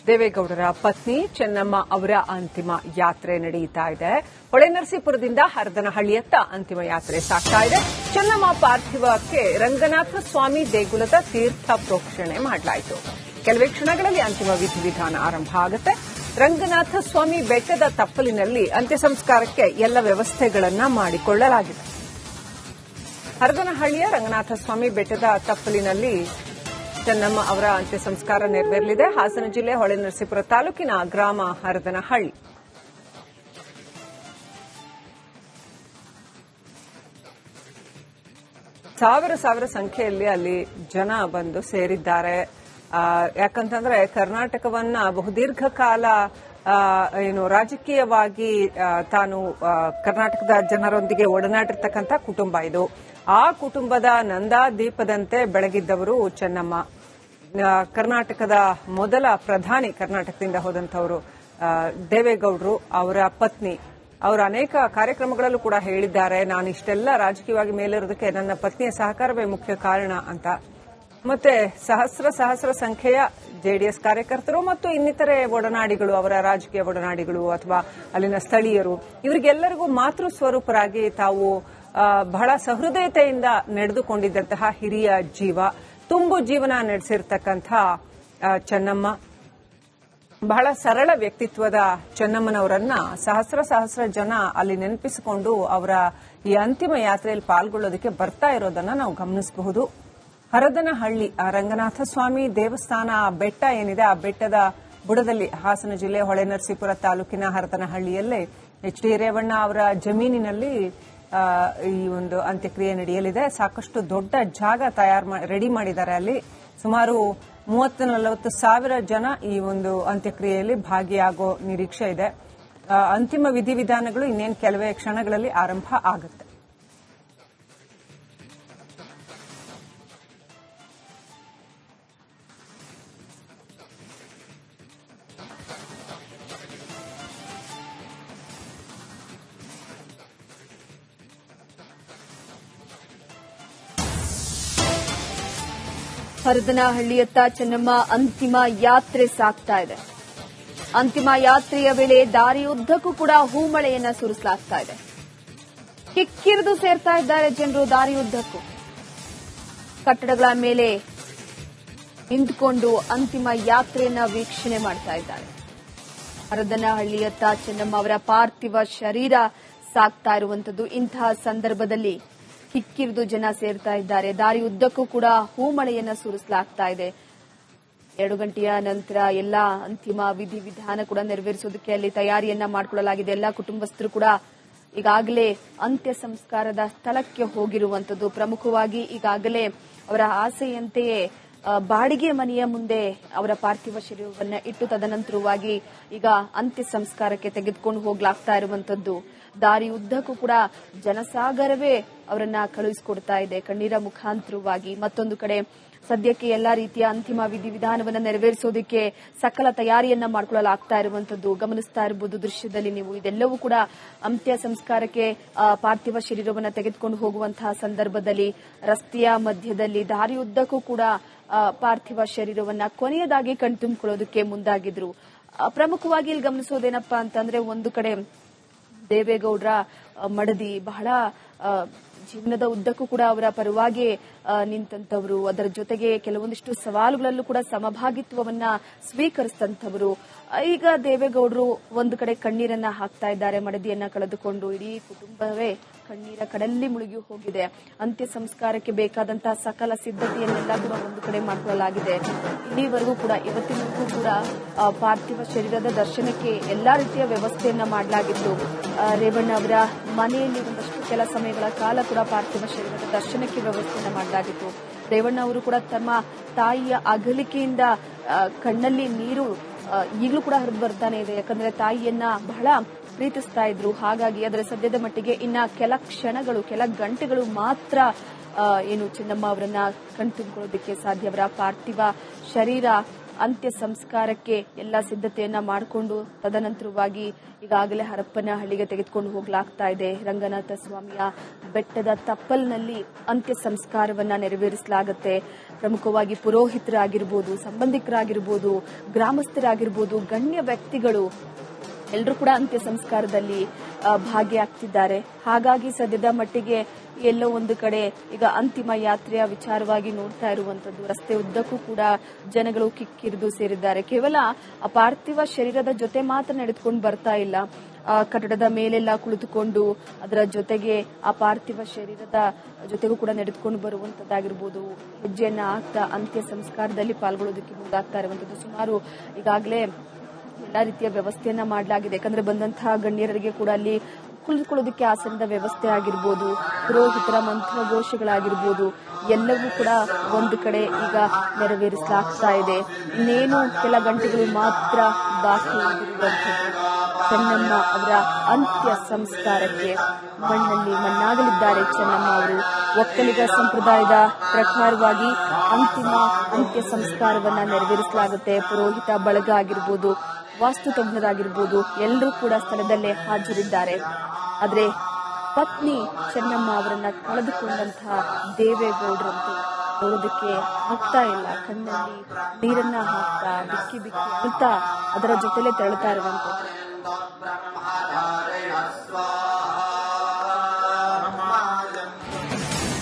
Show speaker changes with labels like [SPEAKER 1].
[SPEAKER 1] ದೇವೇಗೌಡರ ಪತ್ನಿ ಚೆನ್ನಮ್ಮ ಅವರ ಅಂತಿಮ ಯಾತ್ರೆ ನಡೆಯುತ್ತಾ ಇದೆ. ಹೊಳೆನರಸೀಪುರದಿಂದ ಹರದನಹಳ್ಳಿಯತ್ತ ಅಂತಿಮ ಯಾತ್ರೆ ಸಾಗ್ತಾ ಇದೆ. ಚೆನ್ನಮ್ಮ ಪಾರ್ಥಿವಕ್ಕೆ ರಂಗನಾಥ ಸ್ವಾಮಿ ದೇಗುಲದ ತೀರ್ಥ ಪ್ರೋಕ್ಷಣೆ ಮಾಡಲಾಯಿತು. ಕೆಲವೇ ಕ್ಷಣಗಳಲ್ಲಿ ಅಂತಿಮ ವಿಧಿವಿಧಾನ ಆರಂಭ ಆಗುತ್ತೆ. ರಂಗನಾಥ ಸ್ವಾಮಿ ಬೆಟ್ಟದ ತಪ್ಪಲಿನಲ್ಲಿ ಅಂತ್ಯ ಸಂಸ್ಕಾರಕ್ಕೆ ಎಲ್ಲ ವ್ಯವಸ್ಥೆಗಳನ್ನು ಮಾಡಿಕೊಳ್ಳಲಾಗಿದೆ. ಹರದನಹಳ್ಳಿಯ ರಂಗನಾಥ ಸ್ವಾಮಿ ಬೆಟ್ಟದ ತಪ್ಪಲಿನಲ್ಲಿ ಚೆನ್ನಮ್ಮ ಅವರ ಅಂತ್ಯ ಸಂಸ್ಕಾರ ನೆರವೇರಲಿದೆ. ಹಾಸನ ಜಿಲ್ಲೆ ಹೊಳೆನರಸೀಪುರ ತಾಲೂಕಿನ ಗ್ರಾಮ ಹರದನಹಳ್ಳಿ. ಸಾವಿರ ಸಂಖ್ಯೆಯಲ್ಲಿ ಅಲ್ಲಿ ಜನ ಬಂದು ಸೇರಿದ್ದಾರೆ. ಯಾಕಂತಂದ್ರೆ ಕರ್ನಾಟಕವನ್ನ ಬಹುದೀರ್ಘ ಕಾಲ ರಾಜಕೀಯವಾಗಿ ತಾನು ಕರ್ನಾಟಕದ ಜನರೊಂದಿಗೆ ಒಡನಾಡಿರ್ತಕ್ಕಂಥ ಕುಟುಂಬ ಇದು. ಆ ಕುಟುಂಬದ ನಂದಾದೀಪದಂತೆ ಬೆಳಗಿದ್ದವರು ಚೆನ್ನಮ್ಮ. ಕರ್ನಾಟಕದ ಮೊದಲ ಪ್ರಧಾನಿ ಕರ್ನಾಟಕದಿಂದ ಹೋದಂಥವರು ದೇವೇಗೌಡರು, ಅವರ ಪತ್ನಿ. ಅವರು ಅನೇಕ ಕಾರ್ಯಕ್ರಮಗಳಲ್ಲೂ ಕೂಡ ಹೇಳಿದ್ದಾರೆ, ನಾನು ಇಷ್ಟೆಲ್ಲ ರಾಜಕೀಯವಾಗಿ ಮೇಲಿರೋದಕ್ಕೆ ನನ್ನ ಪತ್ನಿಯ ಸಹಕಾರವೇ ಮುಖ್ಯ ಕಾರಣ ಅಂತ. ಮತ್ತೆ ಸಹಸ್ರ ಸಂಖ್ಯೆಯ ಜೆಡಿಎಸ್ ಕಾರ್ಯಕರ್ತರು ಮತ್ತು ಇನ್ನಿತರೆ ಒಡನಾಡಿಗಳು, ಅವರ ರಾಜಕೀಯ ಒಡನಾಡಿಗಳು ಅಥವಾ ಅಲ್ಲಿನ ಸ್ಥಳೀಯರು, ಇವರಿಗೆಲ್ಲರಿಗೂ ಮಾತೃ ಸ್ವರೂಪರಾಗಿ ತಾವು ಬಹಳ ಸಹೃದಯತೆಯಿಂದ ನಡೆದುಕೊಂಡಿದ್ದಂತಹ ಹಿರಿಯ ಜೀವ, ತುಂಬು ಜೀವನ ನಡೆಸಿರ್ತಕ್ಕಂಥ ಚೆನ್ನಮ್ಮ, ಬಹಳ ಸರಳ ವ್ಯಕ್ತಿತ್ವದ ಚೆನ್ನಮ್ಮನವರನ್ನ ಸಹಸ್ರ ಜನ ಅಲ್ಲಿ ನೆನಪಿಸಿಕೊಂಡು ಅವರ ಈ ಅಂತಿಮ ಯಾತ್ರೆಯಲ್ಲಿ ಪಾಲ್ಗೊಳ್ಳೋದಕ್ಕೆ ಬರ್ತಾ ಇರೋದನ್ನ ನಾವು ಗಮನಿಸಬಹುದು. ಹರದನಹಳ್ಳಿ ರಂಗನಾಥ ಸ್ವಾಮಿ ದೇವಸ್ಥಾನ ಬೆಟ್ಟ ಏನಿದೆ, ಆ ಬೆಟ್ಟದ ಬುಡದಲ್ಲಿ ಹಾಸನ ಜಿಲ್ಲೆ ಹೊಳೆನರಸೀಪುರ ತಾಲೂಕಿನ ಹರದನಹಳ್ಳಿಯಲ್ಲೇ ಎಚ್ ಡಿ ರೇವಣ್ಣ ಅವರ ಜಮೀನಿನಲ್ಲಿ ಈ ಒಂದು ಅಂತ್ಯಕ್ರಿಯೆ ನಡೆಯಲಿದೆ. ಸಾಕಷ್ಟು ದೊಡ್ಡ ಜಾಗ ರೆಡಿ ಮಾಡಿದ್ದಾರೆ. ಅಲ್ಲಿ ಸುಮಾರು 30-40 ಸಾವಿರ ಜನ ಈ ಒಂದು ಅಂತ್ಯಕ್ರಿಯೆಯಲ್ಲಿ ಭಾಗಿಯಾಗೋ ನಿರೀಕ್ಷೆ ಇದೆ. ಅಂತಿಮ ವಿಧಿವಿಧಾನಗಳು ಇನ್ನೇನು ಕೆಲವೇ ಕ್ಷಣಗಳಲ್ಲಿ ಆರಂಭ ಆಗುತ್ತೆ.
[SPEAKER 2] ಹರದನಹಳ್ಳಿಯತ್ತ ಚೆನ್ನಮ್ಮ ಅಂತಿಮ ಯಾತ್ರೆ ಸಾಗ್ತಾ ಇದೆ. ಅಂತಿಮ ಯಾತ್ರೆಯ ವೇಳೆ ದಾರಿಯುದ್ದಕ್ಕೂ ಕೂಡ ಹೂಮಳೆಯನ್ನ ಸುರಿಸಲಾಗ್ತಾ ಇದೆ. ಕಿಕ್ಕಿರಿದು ಸೇರ್ತಾ ಇದ್ದಾರೆ ಜನರು. ದಾರಿಯುದ್ದಕ್ಕೂ ಕಟ್ಟಡಗಳ ಮೇಲೆ ನಿಂತುಕೊಂಡು ಅಂತಿಮ ಯಾತ್ರೆಯನ್ನ ವೀಕ್ಷಣೆ ಮಾಡ್ತಾ ಇದ್ದಾರೆ. ಹರದನಹಳ್ಳಿಯತ್ತ ಚೆನ್ನಮ್ಮ ಅವರ ಪಾರ್ಥಿವ ಶರೀರ ಸಾಗ್ತಾ ಇರುವಂತದ್ದು. ಇಂತಹ ಸಂದರ್ಭದಲ್ಲಿ ಕಿಕ್ಕಿರಿದು ಜನ ಸೇರ್ತಾ ಇದ್ದಾರೆ. ದಾರಿಯುದ್ದಕ್ಕೂ ಕೂಡ ಹೂಮಳೆಯನ್ನ ಸುರಿಸಲಾಗ್ತಾ ಇದೆ. 2 ಗಂಟೆಯ ನಂತರ ಎಲ್ಲಾ ಅಂತಿಮ ವಿಧಿವಿಧಾನ ಕೂಡ ನೆರವೇರಿಸೋದಕ್ಕೆ ಅಲ್ಲಿ ತಯಾರಿಯನ್ನ ಮಾಡಿಕೊಳ್ಳಲಾಗಿದೆ. ಎಲ್ಲಾ ಕುಟುಂಬಸ್ಥರು ಕೂಡ ಈಗಾಗಲೇ ಅಂತ್ಯ ಸಂಸ್ಕಾರದ ಸ್ಥಳಕ್ಕೆ ಹೋಗಿರುವಂತದ್ದು. ಪ್ರಮುಖವಾಗಿ ಈಗಾಗಲೇ ಅವರ ಆಸೆಯಂತೆಯೇ ಬಾಡಿಗೆ ಮನೆಯ ಮುಂದೆ ಅವರ ಪಾರ್ಥಿವ ಶರೀರವನ್ನ ಇಟ್ಟು ತದನಂತರವಾಗಿ ಈಗ ಅಂತ್ಯ ಸಂಸ್ಕಾರಕ್ಕೆ ತೆಗೆದುಕೊಂಡು ಹೋಗ್ಲಾಗ್ತಾ ಇರುವಂತದ್ದು. ದಾರಿ ಉದ್ದಕ್ಕೂ ಕೂಡ ಜನಸಾಗರವೇ ಅವರನ್ನ ಕಳುಹಿಸಿಕೊಡ್ತಾ ಇದೆ ಕಣ್ಣೀರ ಮುಖಾಂತರವಾಗಿ. ಮತ್ತೊಂದು ಕಡೆ ಸದ್ಯಕ್ಕೆ ಎಲ್ಲಾ ರೀತಿಯ ಅಂತಿಮ ವಿಧಿವಿಧಾನವನ್ನ ನೆರವೇರಿಸೋದಕ್ಕೆ ಸಕಲ ತಯಾರಿಯನ್ನ ಮಾಡಿಕೊಳ್ಳಲಾಗ್ತಾ ಇರುವಂತದ್ದು ಗಮನಿಸ್ತಾ ಇರಬಹುದು ದೃಶ್ಯದಲ್ಲಿ ನೀವು. ಇದೆಲ್ಲವೂ ಕೂಡ ಅಂತ್ಯ ಸಂಸ್ಕಾರಕ್ಕೆ ಪಾರ್ಥಿವ ಶರೀರವನ್ನ ತೆಗೆದುಕೊಂಡು ಹೋಗುವಂತಹ ಸಂದರ್ಭದಲ್ಲಿ ರಸ್ತೆಯ ಮಧ್ಯದಲ್ಲಿ ದಾರಿಯುದ್ದಕ್ಕೂ ಕೂಡ ಪಾರ್ಥಿವ ಶರೀರವನ್ನ ಕೊನೆಯದಾಗಿ ಕಣ್ತುಂಬಿಕೊಳ್ಳೋದಕ್ಕೆ ಮುಂದಾಗಿದ್ರು. ಪ್ರಮುಖವಾಗಿ ಇಲ್ಲಿ ಗಮನಿಸೋದೇನಪ್ಪಾ ಅಂತಂದ್ರೆ, ಒಂದು ಕಡೆ ದೇವೇಗೌಡರ ಮಡದಿ ಬಹಳ ಜೀವನದ ಉದ್ದಕ್ಕೂ ಕೂಡ ಅವರ ಪರವಾಗಿ ನಿಂತಂತವರು, ಅದರ ಜೊತೆಗೆ ಕೆಲವೊಂದಿಷ್ಟು ಸವಾಲುಗಳಲ್ಲೂ ಕೂಡ ಸಮಭಾಗಿತ್ವವನ್ನ ಸ್ವೀಕರಿಸಿದಂತವರು. ಈಗ ದೇವೇಗೌಡರು ಒಂದು ಕಡೆ ಕಣ್ಣೀರನ್ನ ಹಾಕ್ತಾ ಇದ್ದಾರೆ. ಮಡದಿಯನ್ನ ಕಳೆದುಕೊಂಡು ಇಡೀ ಕುಟುಂಬವೇ ಕಣ್ಣೀರ ಕಡಲ್ಲಿ ಮುಳುಗಿ ಹೋಗಿದೆ. ಅಂತ್ಯ ಸಂಸ್ಕಾರಕ್ಕೆ ಬೇಕಾದಂತಹ ಸಕಲ ಸಿದ್ಧತೆಯನ್ನೆಲ್ಲ ಕೂಡ ಒಂದು ಕಡೆ ಮಾಡಿಕೊಳ್ಳಲಾಗಿದೆ. ಇಲ್ಲಿವರೆಗೂ ಕೂಡ ಇವತ್ತಿನವರೆಗೂ ಕೂಡ ಪಾರ್ಥಿವ ಶರೀರದ ದರ್ಶನಕ್ಕೆ ಎಲ್ಲಾ ರೀತಿಯ ವ್ಯವಸ್ಥೆಯನ್ನ ಮಾಡಲಾಗಿತ್ತು. ರೇವಣ್ಣ ಅವರ ಮನೆಯಲ್ಲಿ ಒಂದಷ್ಟು ಕೆಲ ಸಮಯಗಳ ಕಾಲ ಕೂಡ ಪಾರ್ಥಿವ ಶರೀರದ ದರ್ಶನಕ್ಕೆ ವ್ಯವಸ್ಥೆಯನ್ನ ಮಾಡಲಾಗಿತ್ತು. ರೇವಣ್ಣ ಅವರು ಕೂಡ ತಮ್ಮ ತಾಯಿಯ ಅಗಲಿಕೆಯಿಂದ ಕಣ್ಣಲ್ಲಿ ನೀರು ಈಗಲೂ ಕೂಡ ಹರಿದು ಬರ್ತಾನೆ ಇದೆ. ಯಾಕಂದ್ರೆ ತಾಯಿಯನ್ನ ಬಹಳ ಪ್ರೀತಿಸ್ತಾ ಇದ್ರು. ಹಾಗಾಗಿ ಅದರ ಸದ್ಯದ ಮಟ್ಟಿಗೆ ಇನ್ನ ಕೆಲ ಕ್ಷಣಗಳು, ಕೆಲ ಗಂಟೆಗಳು ಮಾತ್ರ ಚೆನ್ನಮ್ಮ ಅವರನ್ನ ಕಣ್ತುಂಬಿಕೊಳ್ಳೋದಕ್ಕೆ ಸಾಧ್ಯ. ಅವರ ಪಾರ್ಥಿವ ಶರೀರ ಅಂತ್ಯ ಸಂಸ್ಕಾರಕ್ಕೆ ಎಲ್ಲ ಸಿದ್ಧತೆಯನ್ನ ಮಾಡಿಕೊಂಡು ತದನಂತರವಾಗಿ ಈಗಾಗಲೇ ಹರಪ್ಪನಹಳ್ಳಿಗೆ ತೆಗೆದುಕೊಂಡು ಹೋಗಲಾಗ್ತಾ ಇದೆ. ರಂಗನಾಥ ಸ್ವಾಮಿಯ ಬೆಟ್ಟದ ತಪ್ಪಲಿನಲ್ಲಿ ಅಂತ್ಯ ಸಂಸ್ಕಾರವನ್ನ ನೆರವೇರಿಸಲಾಗುತ್ತೆ. ಪ್ರಮುಖವಾಗಿ ಪುರೋಹಿತರಾಗಿರ್ಬೋದು, ಸಂಬಂಧಿಕರಾಗಿರ್ಬೋದು, ಗ್ರಾಮಸ್ಥರಾಗಿರ್ಬೋದು, ಗಣ್ಯ ವ್ಯಕ್ತಿಗಳು ಎಲ್ಲರೂ ಕೂಡ ಅಂತ್ಯ ಸಂಸ್ಕಾರದಲ್ಲಿ ಭಾಗಿಯಾಗ್ತಿದ್ದಾರೆ. ಹಾಗಾಗಿ ಸದ್ಯದ ಮಟ್ಟಿಗೆ ಎಲ್ಲೋ ಒಂದು ಕಡೆ ಈಗ ಅಂತಿಮ ಯಾತ್ರೆಯ ವಿಚಾರವಾಗಿ ನೋಡ್ತಾ ಇರುವಂತದ್ದು. ರಸ್ತೆ ಉದ್ದಕ್ಕೂ ಕೂಡ ಜನಗಳು ಕಿಕ್ಕಿರಿದು ಸೇರಿದ್ದಾರೆ. ಕೇವಲ ಆ ಪಾರ್ಥಿವ ಶರೀರದ ಜೊತೆ ಮಾತ್ರ ನಡೆದುಕೊಂಡು ಬರ್ತಾ ಇಲ್ಲ, ಕಟ್ಟಡದ ಮೇಲೆಲ್ಲ ಕುಳಿತುಕೊಂಡು ಅದರ ಜೊತೆಗೆ ಆ ಪಾರ್ಥಿವ ಶರೀರದ ಜೊತೆಗೂ ಕೂಡ ನಡೆದುಕೊಂಡು ಬರುವಂತದ್ದಾಗಿರ್ಬೋದು, ಹೆಜ್ಜೆಯನ್ನ ಹಾಕ್ತಾ ಅಂತ್ಯ ಸಂಸ್ಕಾರದಲ್ಲಿ ಪಾಲ್ಗೊಳ್ಳೋದಕ್ಕೆ ಮುಂದಾಗ್ತಾ ಇರುವಂತದ್ದು. ಸುಮಾರು ಈಗಾಗಲೇ ಎಲ್ಲಾ ರೀತಿಯ ವ್ಯವಸ್ಥೆಯನ್ನ ಮಾಡಲಾಗಿದೆ. ಯಾಕಂದ್ರೆ ಬಂದಂತಹ ಗಣ್ಯರಿಗೆ ಕೂಡ ಅಲ್ಲಿ ಕುಳಿತುಕೊಳ್ಳೋದಕ್ಕೆ ಆಸನದ ವ್ಯವಸ್ಥೆ ಆಗಿರ್ಬೋದು, ಪುರೋಹಿತರ ಮಂತ್ರಘೋಷಗಳಾಗಿರ್ಬೋದು, ಎಲ್ಲವೂ ಕೂಡ ಒಂದು ಕಡೆ ಈಗ ನೆರವೇರಿಸಲಾಗ್ತಾ ಇದೆ. ಇನ್ನೇನು ಕೆಲ ಗಂಟೆಗಳು ಮಾತ್ರ ಬಾಕಿ ಉಳಿದಿರುವಂಥದ್ದು. ಚೆನ್ನಮ್ಮ ಅವರ ಅಂತ್ಯ ಸಂಸ್ಕಾರಕ್ಕೆ ಮಣ್ಣಲ್ಲಿ ಮಣ್ಣಾಗಲಿದ್ದಾರೆ. ಚೆನ್ನಮ್ಮ ಅವರು ಒಕ್ಕಲಿಗ ಸಂಪ್ರದಾಯದ ಪ್ರಕಾರವಾಗಿ ಅಂತಿಮ ಅಂತ್ಯ ಸಂಸ್ಕಾರವನ್ನ ನೆರವೇರಿಸಲಾಗುತ್ತೆ. ಪುರೋಹಿತ ಬಳಗ ಆಗಿರ್ಬೋದು, ವಾಸ್ತು ತಜ್ಞರಾಗಿರ್ಬೋದು, ಎಲ್ಲರೂ ಕೂಡ ಸ್ಥಳದಲ್ಲೇ ಹಾಜರಿದ್ದಾರೆ. ಆದ್ರೆ ಪತ್ನಿ ಚೆನ್ನಮ್ಮ ಅವರನ್ನ ಕಳೆದುಕೊಂಡಂತಹ ದೇವೇಗೌಡರಂತೂ ನೋಡೋದಕ್ಕೆ ಆಗ್ತಾ ಇಲ್ಲ. ಕಣ್ಣಲ್ಲಿ ನೀರನ್ನ ಹಾಕ್ತಾ ಬಿಕ್ಕಿ ಬಿಕ್ಕಿ ಅಂತ ಅದರ ಜೊತೆಲೆ ತೆರಳುತ್ತಾ ಇರುವಂತದ್ದು.